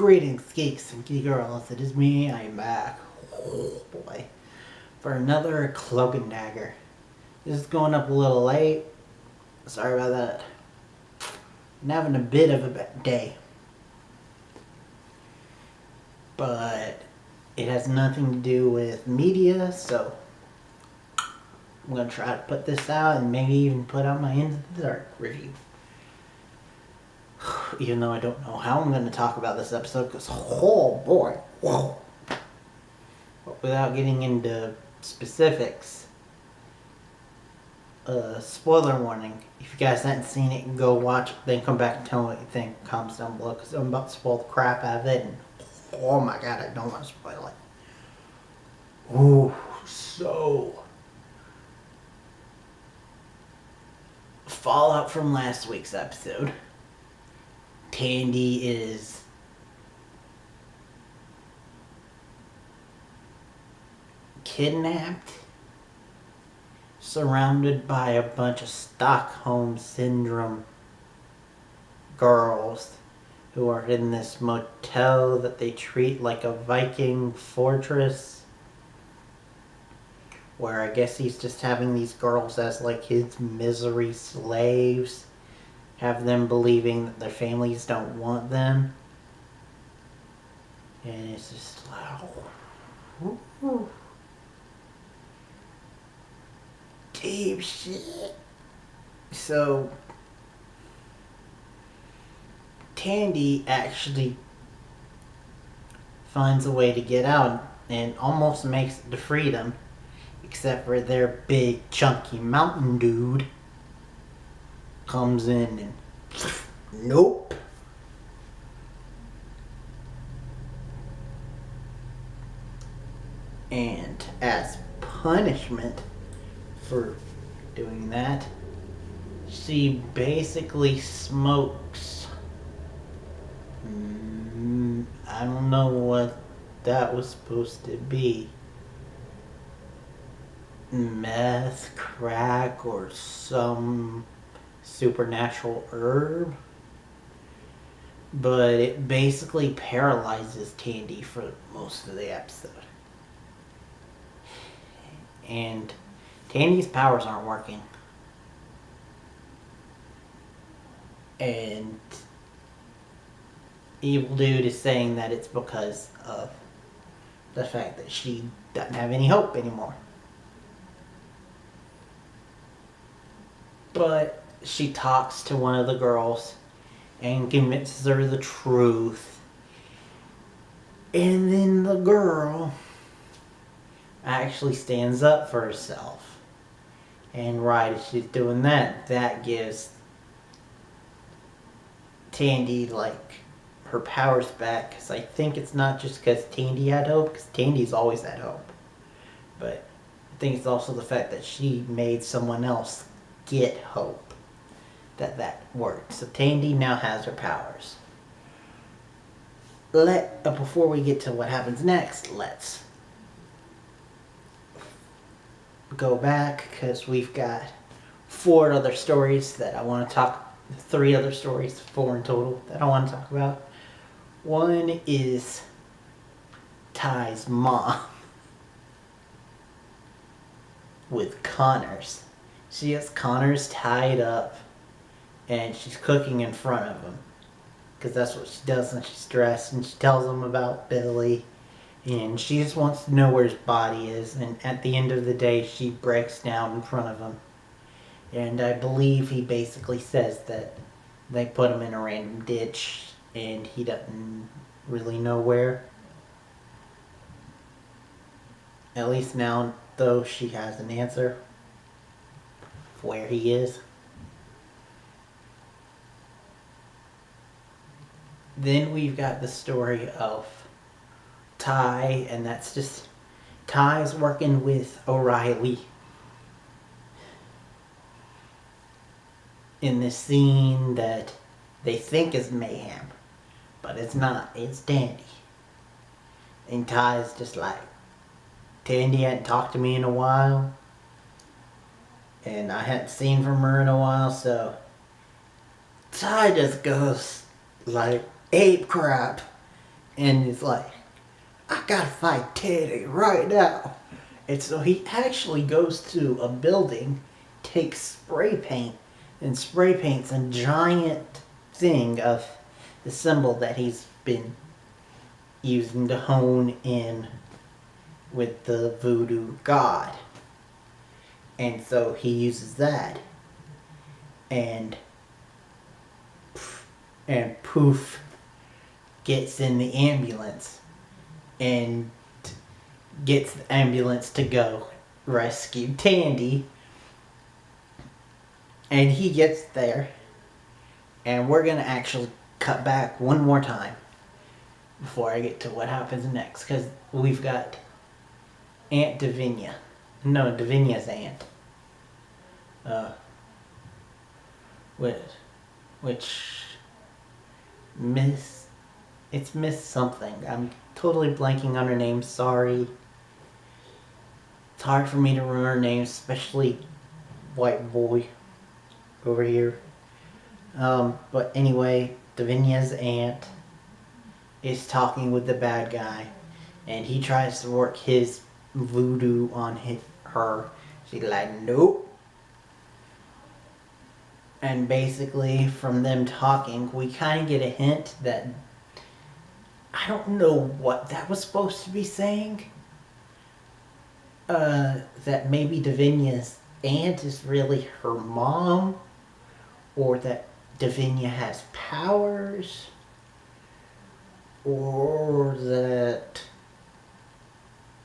Greetings, geeks and geek girls. It is me. I am back. Oh boy, for another Cloak and Dagger. This is going up a little late. Sorry about that. I'm having a bit of a day, but it has nothing to do with media. So I'm gonna try to put this out and maybe even put out my Into the Dark review. Even though I don't know how I'm going to talk about this episode, because oh boy, whoa. But without getting into specifics, spoiler warning. If you guys haven't seen it, go watch it, then come back and tell me what you think. Comments down below, because I'm about to spoil the crap out of it, and oh my god, I don't want to spoil it. Ooh, so fallout from last week's episode. Tandy is kidnapped, surrounded by a bunch of Stockholm Syndrome girls who are in this motel that they treat like a Viking fortress, where I guess he's just having these girls as like his misery slaves. Have them believing that their families don't want them. And it's just like, ooh, deep shit. So, Tandy actually finds a way to get out and almost makes it to freedom. Except for their big, chunky mountain dude comes in and nope. And as punishment for doing that, she basically smokes. I don't know what that was supposed to be. Meth, crack, or some supernatural herb, but it basically paralyzes Tandy for most of the episode. And Tandy's powers aren't working. And Evil Dude is saying that it's because of the fact that she doesn't have any hope anymore. But she talks to one of the girls and convinces her the truth. And then the girl actually stands up for herself. And right as she's doing that, that gives Tandy like her powers back. Because I think it's not just because Tandy had hope, because Tandy's always had hope. But I think it's also the fact that she made someone else get hope that worked. So Tandy now has her powers. Before we get to what happens next, let's go back, because we've got 4 other stories that I want to talk. 3 other stories, 4 in total, that I want to talk about. One is Ty's mom with Connors. She has Connors tied up, and she's cooking in front of him, because that's what she does when she's stressed. And she tells him about Billy, and she just wants to know where his body is. And at the end of the day, she breaks down in front of him, and I believe he basically says that they put him in a random ditch, and he doesn't really know where. At least now, though, she has an answer where he is. Then we've got the story of Ty, and that's just Ty's working with O'Reilly in this scene that they think is mayhem, but it's not. It's Tandy. And Ty's just like, Tandy hadn't talked to me in a while, and I hadn't seen from her in a while, so Ty just goes like ape crap and is like, I gotta fight Tandy right now. And so he actually goes to a building, takes spray paint, and spray paints a giant thing of the symbol that he's been using to hone in with the voodoo god. And so he uses that, and poof, gets in the ambulance and gets the ambulance to go rescue Tandy. And he gets there, and we're gonna actually cut back one more time before I get to what happens next, because we've got Aunt Davinia. No, Davinia's aunt. Which it's Miss something. I'm totally blanking on her name, sorry. It's hard for me to remember names, especially white boy over here. But anyway, Davinia's aunt is talking with the bad guy, and he tries to work his voodoo on her. She's like, nope. And basically, from them talking, we kind of get a hint that I don't know what that was supposed to be saying. That maybe Davinia's aunt is really her mom, or that Davinia has powers, or that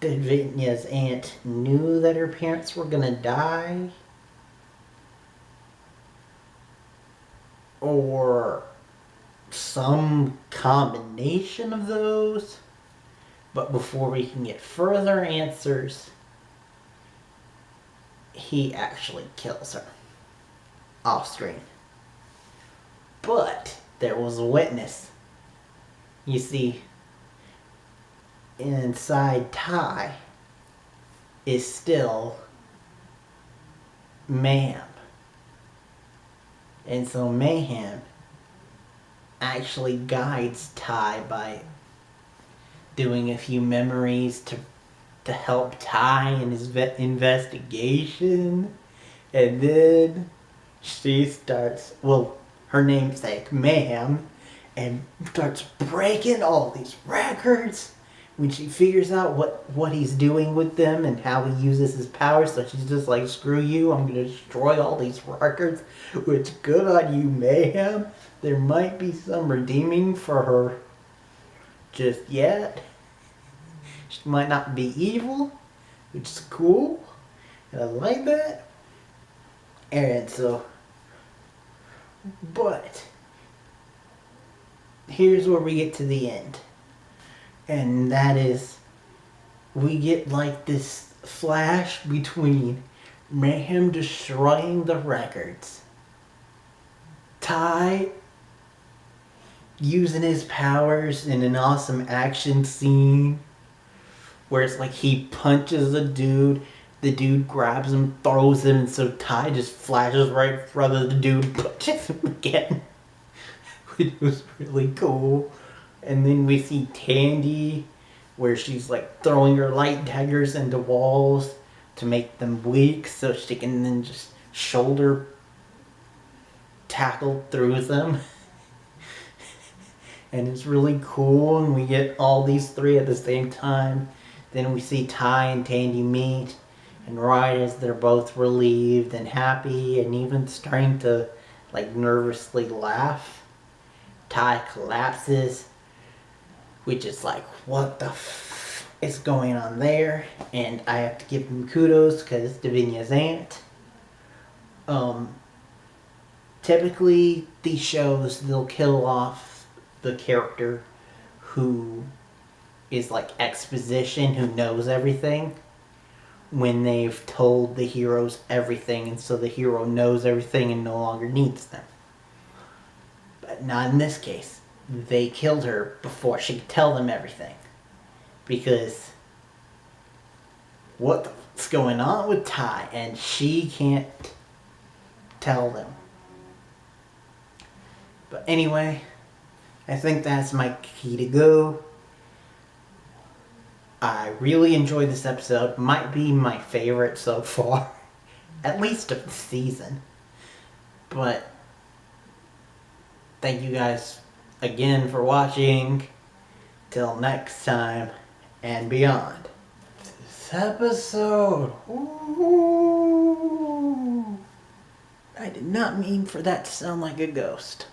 Davinia's aunt knew that her parents were gonna die, or some combination of those. But before we can get further answers, he actually kills her off screen. But there was a witness. You see, inside Ty is still Mayhem. And so Mayhem actually guides Ty by doing a few memories to help Ty in his investigation. And then she starts, well, her namesake, Mayhem, and starts breaking all these records when she figures out what he's doing with them and how he uses his powers. So she's just like, screw you, I'm going to destroy all these records. Which, good on you, Mayhem. There might be some redeeming for her just yet. She might not be evil, which is cool. And I like that. And so, but here's where we get to the end. And that is, we get like this flash between Mayhem destroying the records, Ty using his powers in an awesome action scene where it's like he punches a dude, the dude grabs him, throws him, and so Ty just flashes right in front of the dude, punches him again. Which was really cool. And then we see Tandy, where she's like throwing her light daggers into walls to make them weak, so she can then just shoulder tackle through them. And it's really cool, and we get all these three at the same time. Then we see Ty and Tandy meet, and right as they're both relieved and happy and even starting to like nervously laugh, Ty collapses, which is like, what the f is going on there? And I have to give him kudos because Davinia's aunt. Typically these shows, they'll kill off the character who is like exposition, who knows everything, when they've told the heroes everything, and so the hero knows everything and no longer needs them. But not in this case. They killed her before she could tell them everything. Because what's going on with Ty, and she can't tell them. But anyway, I think that's my key to go. I really enjoyed this episode. Might be my favorite so far. At least of the season. But thank you guys again for watching. Till next time and beyond. This episode. Ooh. I did not mean for that to sound like a ghost.